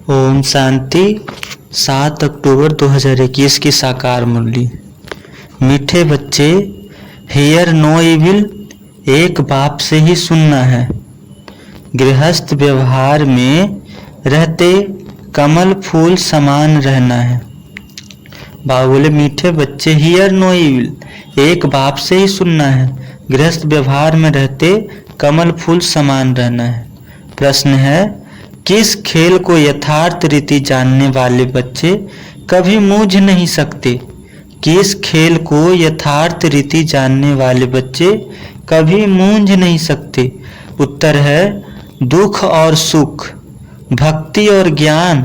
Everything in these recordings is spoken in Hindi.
ओम शांति। 7 अक्टूबर 2021 की साकार मुरली। मीठे बच्चे, हियर नो इविल एक बाप से ही सुनना है। गृहस्थ व्यवहार में रहते कमल फूल समान रहना है। बाबा बोले मीठे बच्चे, हियर नो इविल एक बाप से ही सुनना है। गृहस्थ व्यवहार में रहते कमल फूल समान रहना है। प्रश्न है, किस खेल को यथार्थ रीति जानने वाले बच्चे कभी मूझ नहीं सकते? किस खेल को यथार्थ रीति जानने वाले बच्चे कभी मूझ नहीं सकते? उत्तर है, दुख और सुख, भक्ति और ज्ञान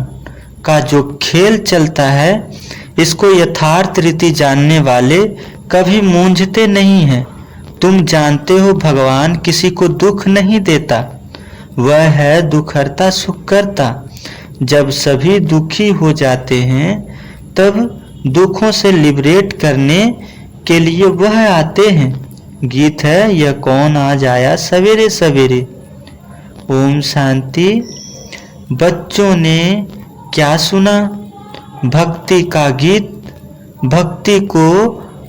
का जो खेल चलता है, इसको यथार्थ रीति जानने वाले कभी मूंझते नहीं हैं। तुम जानते हो भगवान किसी को दुख नहीं देता, वह है दुखहर्ता सुखकर्ता। जब सभी दुखी हो जाते हैं तब दुखों से लिबरेट करने के लिए वह आते हैं। गीत है, यह कौन आज आया सवेरे सवेरे। ओम शांति। बच्चों ने क्या सुना? भक्ति का गीत। भक्ति को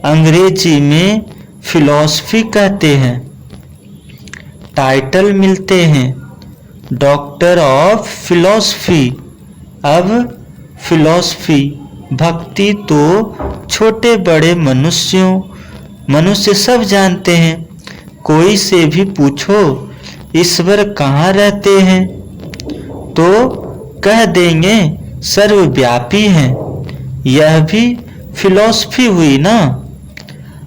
अंग्रेजी में फिलॉसफी कहते हैं। टाइटल मिलते हैं डॉक्टर ऑफ फिलॉसफी। अब फिलॉसफी, भक्ति तो छोटे बड़े मनुष्य सब जानते हैं। कोई से भी पूछो ईश्वर कहाँ रहते हैं तो कह देंगे सर्वव्यापी हैं। यह भी फिलॉसफी हुई ना।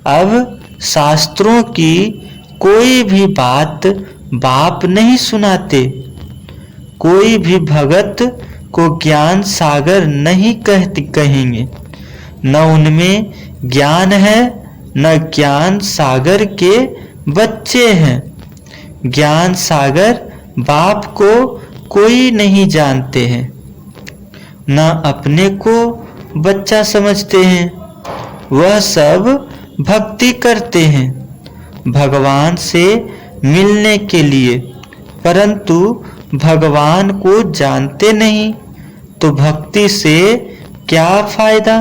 अब शास्त्रों की कोई भी बात बाप नहीं सुनाते। कोई भी भगत को ज्ञान सागर नहीं कहेंगे। न उनमें ज्ञान है, न ज्ञान सागर के बच्चे हैं। ज्ञान सागर बाप को कोई नहीं जानते हैं, न अपने को बच्चा समझते हैं। वह सब भक्ति करते हैं भगवान से मिलने के लिए, परंतु भगवान को जानते नहीं, तो भक्ति से क्या फायदा?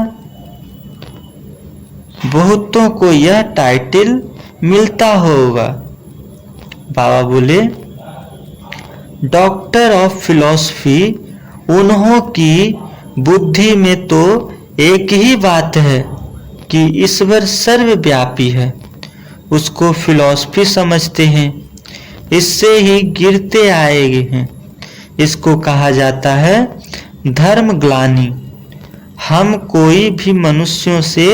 बहुतों को यह टाइटल मिलता होगा। बाबा बोले, डॉक्टर ऑफ फिलॉसफी, उन्हों की बुद्धि में तो एक ही बात है कि ईश्वर सर्वव्यापी है। उसको फिलॉसफी समझते हैं, इससे ही गिरते आए हैं। इसको कहा जाता है धर्म ग्लानि। हम कोई भी मनुष्यों से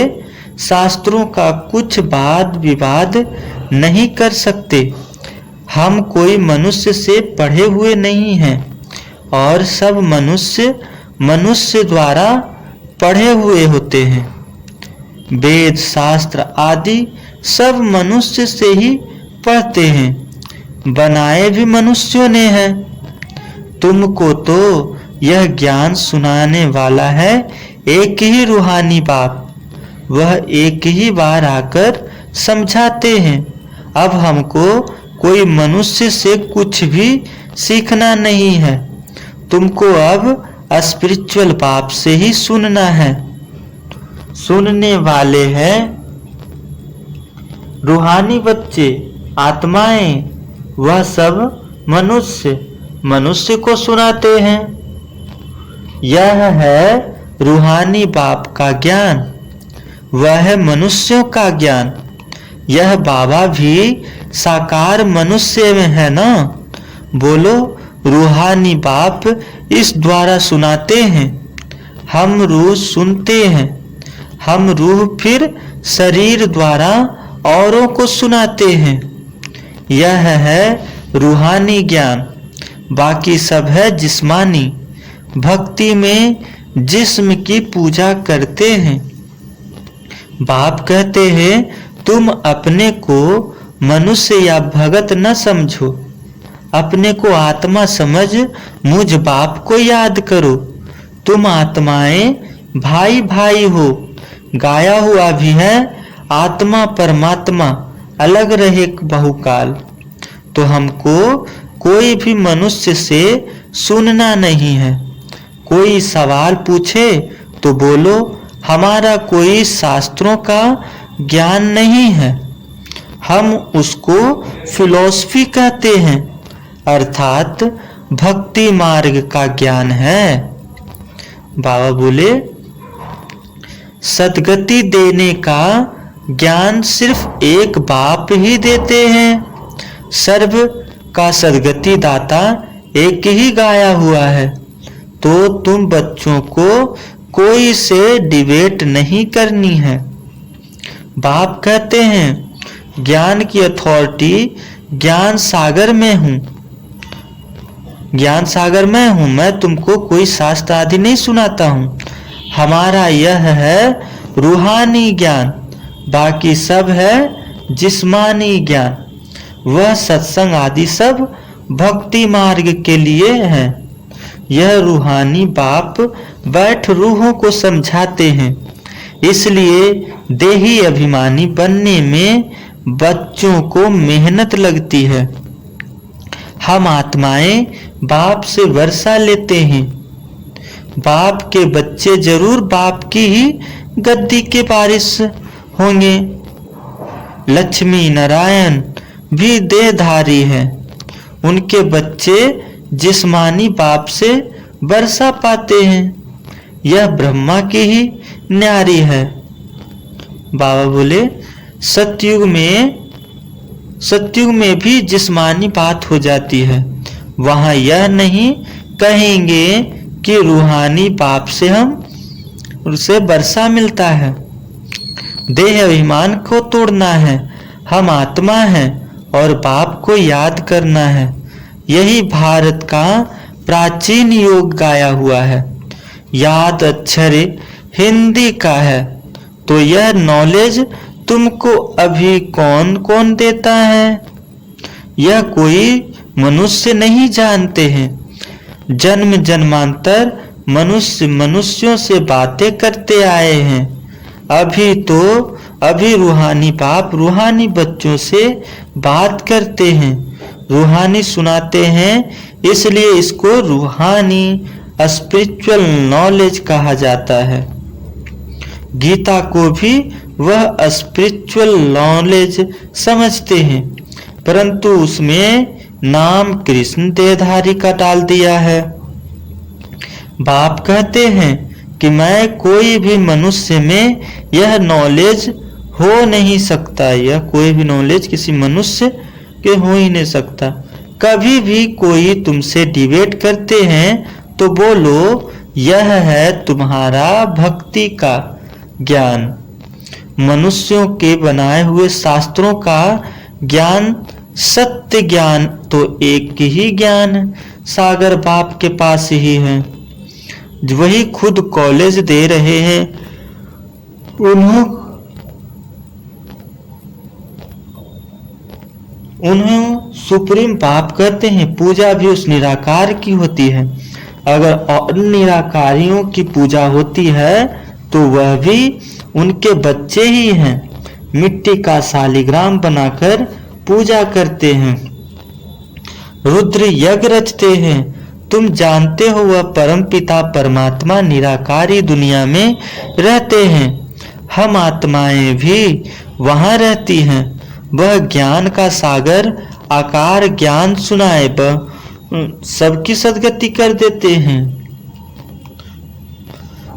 शास्त्रों का कुछ वाद विवाद नहीं कर सकते। हम कोई मनुष्य से पढ़े हुए नहीं हैं और सब मनुष्य द्वारा पढ़े हुए होते हैं। वेद शास्त्र आदि सब मनुष्य से ही पढ़ते हैं, बनाए भी मनुष्यों ने हैं। तुमको तो यह ज्ञान सुनाने वाला है एक ही रूहानी बाप। वह एक ही बार आकर समझाते हैं। अब हमको कोई मनुष्य से कुछ भी सीखना नहीं है। तुमको अब स्पिरिचुअल बाप से ही सुनना है। सुनने वाले हैं रूहानी बच्चे, आत्माएं। वह सब मनुष्य को सुनाते हैं। यह है रूहानी बाप का ज्ञान, वह है मनुष्यों का ज्ञान। यह बाबा भी साकार मनुष्य में है ना। बोलो, रूहानी बाप इस द्वारा सुनाते हैं। हम रूह सुनते हैं। हम रूह फिर शरीर द्वारा औरों को सुनाते हैं। यह है रूहानी ज्ञान, बाकी सब है जिस्मानी। भक्ति में जिस्म की पूजा करते हैं। बाप कहते हैं, तुम अपने को मनुष्य या भगत न समझो, अपने को आत्मा समझ मुझ बाप को याद करो। तुम आत्माएं भाई भाई हो। गाया हुआ भी है, आत्मा परमात्मा अलग रहे बहुकाल। तो हमको कोई भी मनुष्य से सुनना नहीं है। कोई सवाल पूछे तो बोलो हमारा कोई शास्त्रों का ज्ञान नहीं है, हम उसको फिलॉसफी कहते हैं, अर्थात भक्ति मार्ग का ज्ञान है। बाबा बोले सद्गति देने का ज्ञान सिर्फ एक बाप ही देते हैं। सर्व का सद्गति दाता एक ही गाया हुआ है, तो तुम बच्चों को कोई से डिबेट नहीं करनी है। बाप कहते हैं ज्ञान की अथॉरिटी ज्ञान सागर में हूँ, ज्ञान सागर में हूँ, मैं तुमको कोई शास्त्र आदि नहीं सुनाता हूँ। हमारा यह है रूहानी ज्ञान, बाकी सब है जिस्मानी ज्ञान। वह सत्संग आदि सब भक्ति मार्ग के लिए है। यह रूहानी बाप बैठ रूहों को समझाते हैं, इसलिए देही अभिमानी बनने में बच्चों को मेहनत लगती है। हम आत्माएं बाप से वर्षा लेते हैं। बाप के बच्चे जरूर बाप की ही गद्दी के वारिस होंगे। लक्ष्मी नारायण भी देहधारी हैं, उनके बच्चे जिस्मानी बाप से वर्षा पाते हैं। यह ब्रह्मा की ही न्यारी है। बाबा बोले सतयुग में भी जिस्मानी बात हो जाती है, वहां यह नहीं कहेंगे कि रूहानी बाप से हम उसे वर्षा मिलता है। देह अभिमान को तोड़ना है, हम आत्मा हैं और बाप को याद करना है। यही भारत का प्राचीन योग गाया हुआ है। याद अक्षर हिंदी का है, तो यह नॉलेज तुमको अभी कौन कौन देता है? यह कोई मनुष्य नहीं जानते हैं। जन्म जन्मांतर मनुष्यों से बातें करते आए हैं। अभी रूहानी बाप रूहानी बच्चों से बात करते हैं, रूहानी सुनाते हैं, इसलिए इसको रूहानी स्पिरिचुअल नॉलेज कहा जाता है। गीता को भी वह स्पिरिचुअल नॉलेज समझते हैं, परंतु उसमें नाम कृष्ण देहधारी का डाल दिया है। बाप कहते हैं कि मैं कोई भी मनुष्य में यह नॉलेज हो नहीं सकता, यह कोई भी नॉलेज किसी मनुष्य के हो ही नहीं सकता। कभी भी कोई तुमसे डिबेट करते हैं तो बोलो यह है तुम्हारा भक्ति का ज्ञान। मनुष्यों के बनाए हुए शास्त्रों का ज्ञान सत्य ज्ञान तो एक ही ज्ञान है, सागर बाप के पास ही है। वही खुद कॉलेज दे रहे हैं। उन्हें सुप्रीम बाप कहते हैं। पूजा भी उस निराकार की होती है। अगर और निराकारियों की पूजा होती है तो वह भी उनके बच्चे ही हैं। मिट्टी का शालिग्राम बनाकर पूजा करते हैं, रुद्र यज्ञ रचते हैं। तुम जानते हो वह परम पिता परमात्मा निराकारी दुनिया में रहते हैं। हम आत्माएं भी वहां रहती हैं। वह ज्ञान का सागर आकार ज्ञान सुनाए सबकी सद्गति कर देते हैं।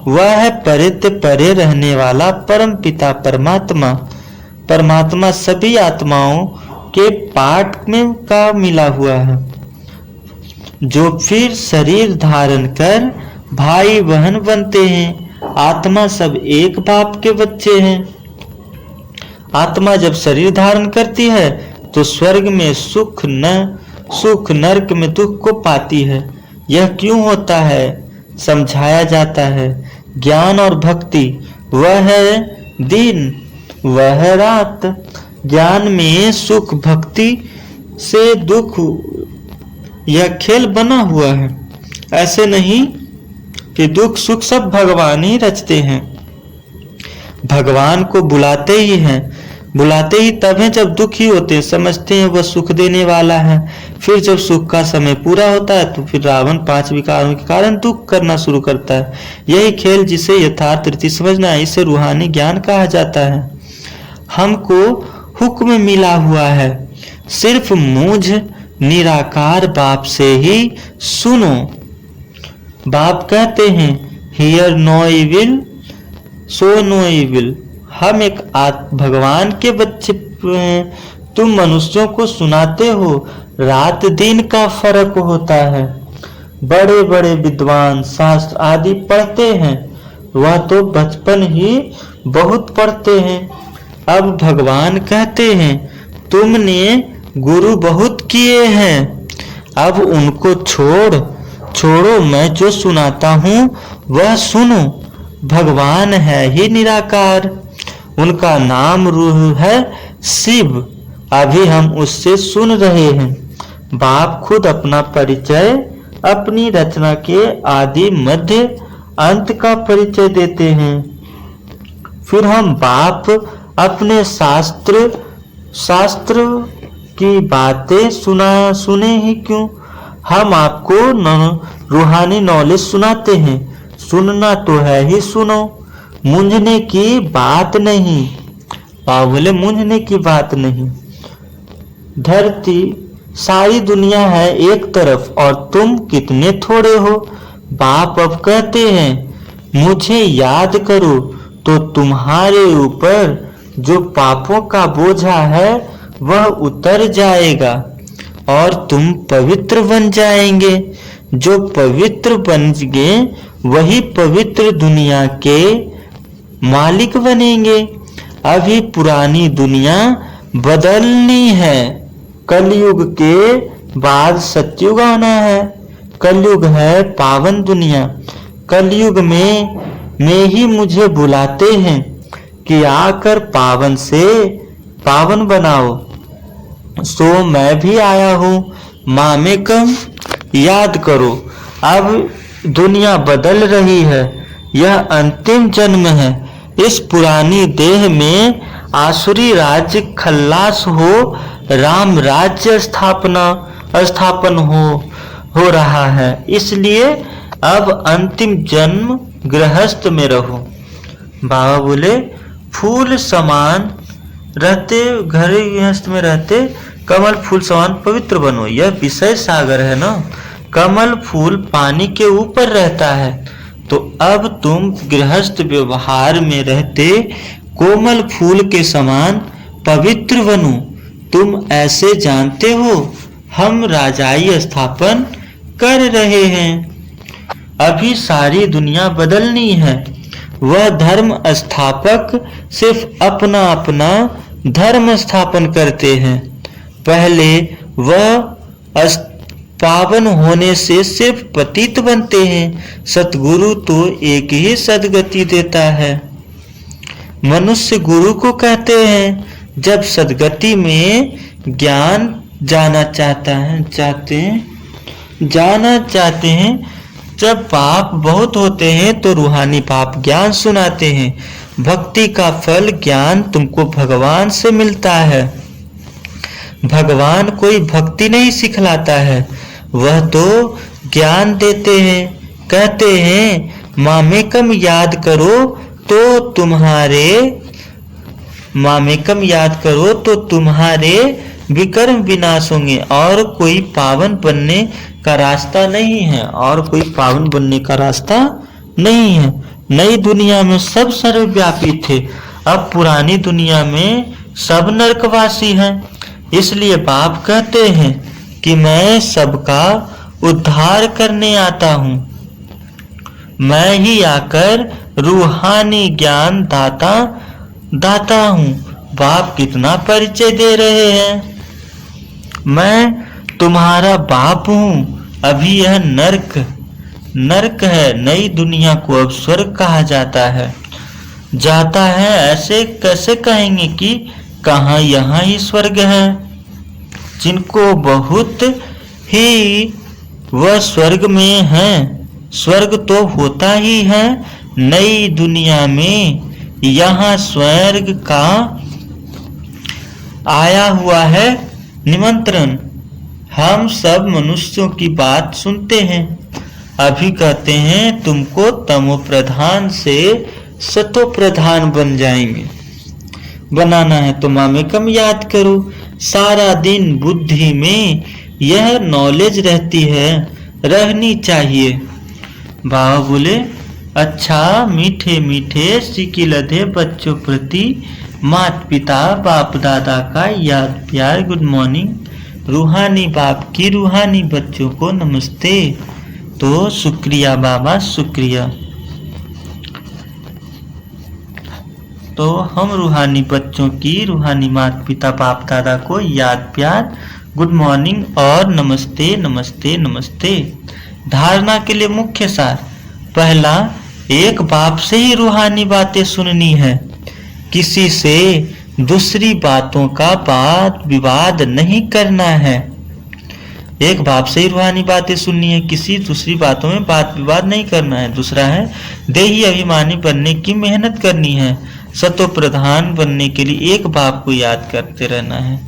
वह है परे ते परे रहने वाला परम पिता परमात्मा। परमात्मा सभी आत्माओं के पार्ट में का मिला हुआ है, जो फिर शरीर धारण कर भाई बहन बनते हैं। आत्मा सब एक बाप के बच्चे हैं। आत्मा जब शरीर धारण करती है तो स्वर्ग में सुख नरक में दुख को पाती है। यह क्यों होता है समझाया जाता है। ज्ञान और भक्ति वह है दिन वह है रात। ज्ञान में सुख, भक्ति से दुख, यह खेल बना हुआ है। ऐसे नहीं कि दुख सुख सब भगवान ही रचते हैं, भगवान को बुलाते ही हैं। बुलाते ही तब हैं जब दुखी होते हैं, समझते हैं वह सुख देने वाला है। फिर जब सुख का समय पूरा होता है तो फिर रावण 5 विकारों के कारण दुख करना शुरू करता है। यही खेल जिसे यथार्थ रीति समझना है, इसे रूहानी ज्ञान कहा जाता है। हमको हुक्म मिला हुआ है, सिर्फ मुझ निराकार बाप से ही सुनो। बाप कहते हैं hear no evil so no evil. हम एक भगवान के बच्चे, तुम मनुष्यों को सुनाते हो रात दिन का फर्क होता है। बड़े बड़े विद्वान शास्त्र आदि पढ़ते हैं, वह तो बचपन ही बहुत पढ़ते हैं। अब भगवान कहते हैं तुमने गुरु बहुत किए हैं, अब उनको छोड़ो, मैं जो सुनाता हूँ वह सुनो। भगवान है ही निराकार, उनका नाम रूह है शिव। अभी हम उससे सुन रहे हैं। बाप खुद अपना परिचय अपनी रचना के आदि मध्य अंत का परिचय देते हैं। फिर हम बाप अपने शास्त्र की बातें सुने ही क्यों? हम आपको रूहानी नॉलेज सुनाते हैं। सुनना तो है ही सुनो, मूंझने की बात नहीं। बोले मूंझने की बात नहीं। धरती सारी दुनिया है एक तरफ और तुम कितने थोड़े हो। बाप अब कहते हैं मुझे याद करो तो तुम्हारे ऊपर जो पापों का बोझा है वह उतर जाएगा और तुम पवित्र बन जाएंगे। जो पवित्र बन गए वही पवित्र दुनिया के मालिक बनेंगे। अभी पुरानी दुनिया बदलनी है, कलयुग के बाद सतयुग आना है। कलयुग है पावन दुनिया। कलयुग में ही मुझे बुलाते हैं कि आकर पावन से पावन बनाओ। सो मैं भी आया हूँ, मामेकम याद करो। अब दुनिया बदल रही है, यह अंतिम जन्म है। इस पुरानी देह में आसुरी राज्य खल्लास हो, राम राज्य स्थापन हो रहा है। इसलिए अब अंतिम जन्म गृहस्थ में रहो। बाबा बोले फूल समान रहते, घर गृहस्थ में रहते कमल फूल समान पवित्र बनो। यह विषय सागर है ना, कमल फूल पानी के ऊपर रहता है। तो अब तुम गृहस्थ व्यवहार में रहते कोमल फूल के समान पवित्र बनो। तुम ऐसे जानते हो हम राजाई स्थापन कर रहे हैं। अभी सारी दुनिया बदलनी है। वह धर्म स्थापक सिर्फ अपना धर्म स्थापन करते हैं। पहले वह पावन होने से सिर्फ पतित बनते हैं। सतगुरु तो एक ही सदगति देता है। मनुष्य गुरु को कहते हैं। जब सदगति में ज्ञान जाना चाहते हैं, जब पाप बहुत होते हैं तो रूहानी पाप ज्ञान सुनाते हैं। भक्ति का फल ज्ञान तुमको भगवान से मिलता है। भगवान कोई भक्ति नहीं सिखलाता है, वह तो ज्ञान देते हैं। कहते हैं मामेकम याद करो तो तुम्हारे विकर्म विनाश होंगे। और कोई पावन बनने का रास्ता नहीं है। नई दुनिया में सब सर्वव्यापी थे, अब पुरानी दुनिया में सब नरकवासी हैं। इसलिए बाप कहते हैं कि मैं सबका उद्धार करने आता हूँ। मैं ही आकर रूहानी ज्ञान दाता हूँ। बाप कितना परिचय दे रहे हैं। मैं तुम्हारा बाप हूँ। अभी यह नरक है। नई दुनिया को अब स्वर्ग कहा जाता है। ऐसे कैसे कहेंगे कि कहाँ यहाँ ही स्वर्ग है। जिनको बहुत ही वह स्वर्ग में है। स्वर्ग तो होता ही है नई दुनिया में। यहाँ स्वर्ग का आया हुआ है निमंत्रण। हम सब मनुष्यों की बात सुनते हैं। अभी कहते हैं तुमको तमो प्रधान से सतो प्रधान बन जाएंगे, बनाना है तो मामेकम याद करो। सारा दिन बुद्धि में यह नॉलेज रहती है, रहनी चाहिए। बाबा बोले अच्छा मीठे मीठे सिकिलधे बच्चों प्रति माता पिता बाप दादा का याद प्यार, गुड मॉर्निंग। रूहानी बाप की रूहानी बच्चों को नमस्ते। तो शुक्रिया बाबा शुक्रिया। तो हम रूहानी बच्चों की रूहानी माता पिता बाप दादा को याद प्यार, गुड मॉर्निंग और नमस्ते नमस्ते नमस्ते। धारणा के लिए मुख्य सार। पहला, एक बाप से ही रूहानी बातें सुननी है। किसी से दूसरी बातों का वाद विवाद नहीं करना है। एक बाप से ही रूहानी बातें सुननी है, किसी दूसरी बातों में बात विवाद नहीं करना है। दूसरा है देही अभिमानी बनने की मेहनत करनी है। सतो प्रधान बनने के लिए एक बाप को याद करते रहना है।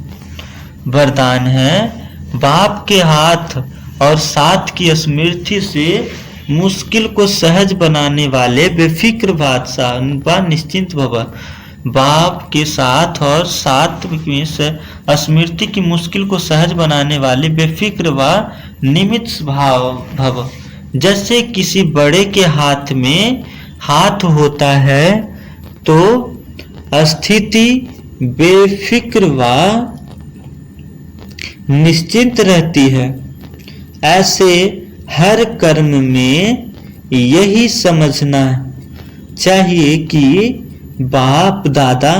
वरदान है बाप के हाथ और साथ की स्मृति से मुश्किल को सहज बनाने वाले बेफिक्र बादशाह व निश्चिंत भव। बाप के साथ और साथ में स्मृति की मुश्किल को सहज बनाने वाले बेफिक्र व निमित्त भाव भव। जैसे किसी बड़े के हाथ में हाथ होता है तो स्थिति बेफिक्र व निश्चिंत रहती है। ऐसे हर कर्म में यही समझना चाहिए कि बाप दादा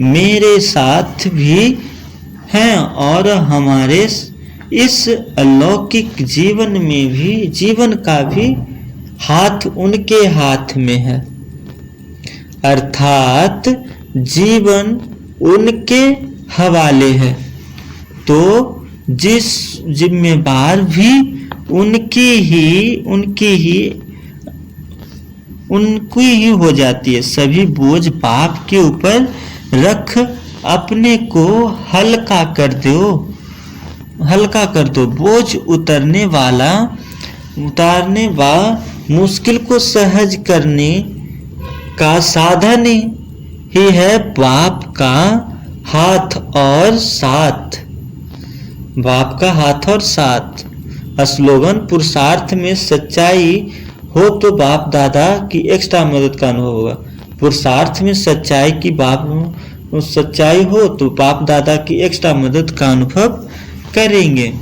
मेरे साथ भी हैं और हमारे इस अलौकिक जीवन में भी, जीवन का भी हाथ उनके हाथ में है। अर्थात जीवन उनके हवाले है, तो जिस जिम्मेदार भी उनकी ही हो जाती है। सभी बोझ बाप के ऊपर रख अपने को हल्का कर दो। बोझ उतारने व मुश्किल को सहज करने का साधन ही है बाप का हाथ और साथ। बाप का हाथ और साथ। स्लोगन पुरुषार्थ में सच्चाई हो तो बाप दादा की एक्स्ट्रा मदद का अनुभव होगा। पुरुषार्थ में सच्चाई हो तो बाप दादा की एक्स्ट्रा मदद का अनुभव करेंगे।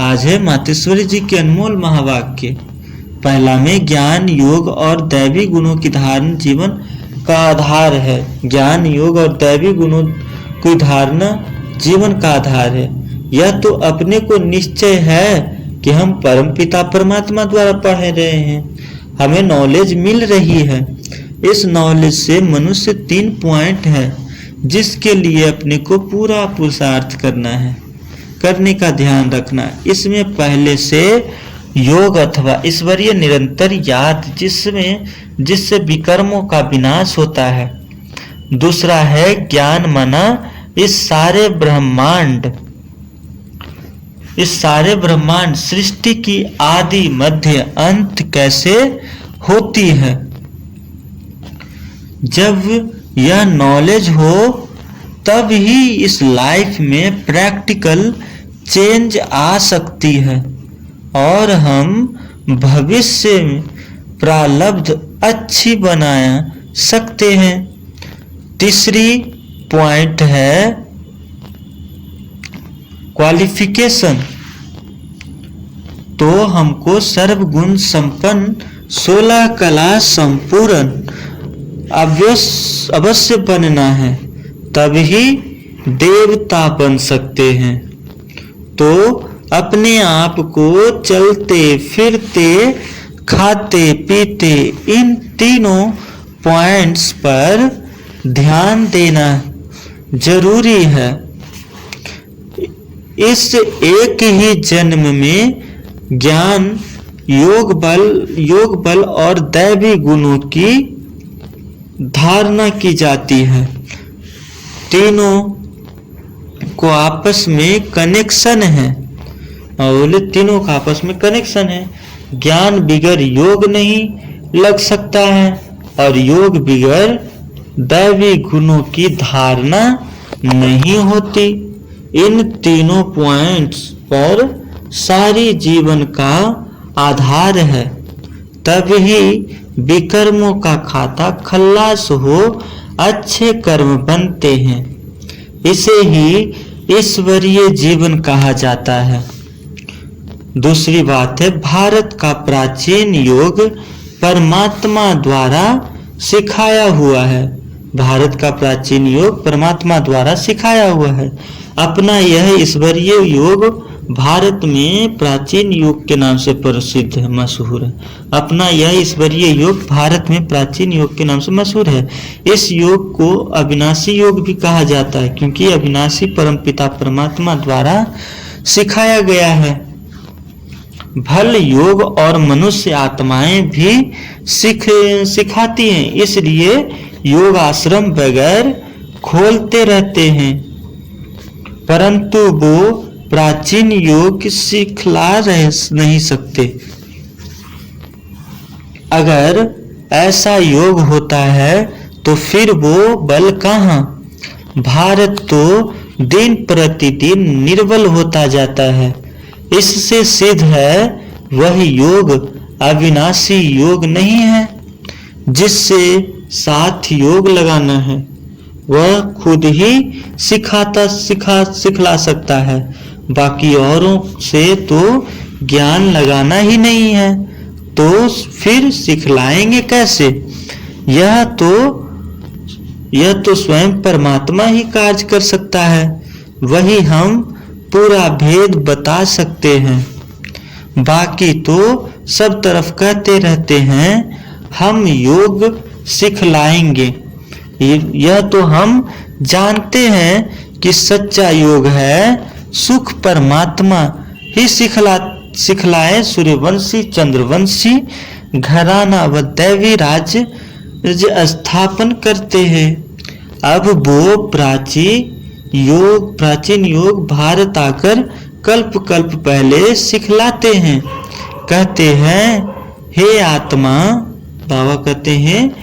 आज है मातेश्वरी जी के अनमोल महावाक्य। पहला में ज्ञान योग और दैवी गुणों की धारण जीवन का आधार है। ज्ञान योग और दैवी गुणों की धारणा जीवन का आधार है। यह तो अपने को निश्चय है कि हम परमपिता परमात्मा द्वारा पढ़ रहे हैं, हमें नॉलेज मिल रही है। इस नॉलेज से मनुष्य 3 पॉइंट है जिसके लिए अपने को पूरा पुरुषार्थ करने का ध्यान रखना। इसमें पहले से योग अथवा ईश्वरीय निरंतर याद जिससे विकर्मों का विनाश होता है। दूसरा है ज्ञान माना इस सारे ब्रह्मांड सृष्टि की आदि मध्य अंत कैसे होती है। जब यह नॉलेज हो तब ही इस लाइफ में प्रैक्टिकल चेंज आ सकती है और हम भविष्य में प्रारब्ध अच्छी बना सकते हैं। तीसरी पॉइंट है क्वालिफिकेशन। तो हमको सर्वगुण संपन्न 16 कला संपूर्ण अवश्य बनना है, तभी देवता बन सकते हैं। तो अपने आप को चलते फिरते खाते पीते इन तीनों पॉइंट्स पर ध्यान देना जरूरी है। इस एक ही जन्म में ज्ञान योग बल और दैवी गुणों की धारणा की जाती है। तीनों को आपस में कनेक्शन है, और बोले तीनों का आपस में कनेक्शन है। ज्ञान बिगर योग नहीं लग सकता है, और योग बिगर दैवी गुणों की धारणा नहीं होती। इन तीनों पॉइंट्स पर सारी जीवन का आधार है, तभी विकर्मों का खाता खल्लास हो अच्छे कर्म बनते हैं। इसे ही ईश्वरीय जीवन कहा जाता है। दूसरी बात है, भारत का प्राचीन योग परमात्मा द्वारा सिखाया हुआ है। भारत का प्राचीन योग परमात्मा द्वारा सिखाया हुआ है। अपना यह ईश्वरीय योग भारत में प्राचीन योग के नाम से प्रसिद्ध है, मशहूर है। अपना यह ईश्वरीय योग भारत में प्राचीन योग के नाम से मशहूर है। इस योग को अविनाशी योग भी कहा जाता है, क्योंकि अविनाशी परमपिता परमात्मा द्वारा सिखाया गया है। भल योग और मनुष्य आत्माएं भी सिखाती हैं, इसलिए योग आश्रम बगैर खोलते रहते हैं, परंतु वो प्राचीन योग सिखला नहीं सकते। अगर ऐसा योग होता है तो फिर वो बल कहाँ। भारत तो दिन प्रतिदिन निर्बल होता जाता है। इससे सिद्ध है वह योग अविनाशी योग नहीं है। जिससे साथ योग लगाना है वह खुद ही सिखला सकता है, बाकी औरों से तो ज्ञान लगाना ही नहीं है, तो फिर सिखलाएंगे कैसे। यह तो स्वयं परमात्मा ही कार्य कर सकता है, वही हम पूरा भेद बता सकते हैं। बाकी तो सब तरफ कहते रहते हैं हम योग सिखलाएंगे। यह तो हम जानते हैं कि सच्चा योग है सुख परमात्मा ही सिखलाए। सूर्यवंशी चंद्रवंशी घराना व दैवी राज्य स्थापन करते हैं। अब वो प्राचीन योग भारत आकर कल्प कल्प पहले सिखलाते हैं। कहते हैं हे आत्मा, बाबा कहते हैं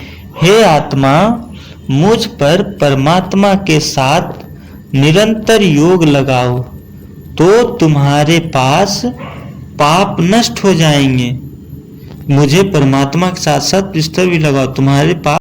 हे आत्मा, मुझ पर परमात्मा के साथ निरंतर योग लगाओ तो तुम्हारे पास पाप नष्ट हो जाएंगे। मुझे परमात्मा के साथ साथ बिस्तर भी लगाओ, तुम्हारे पास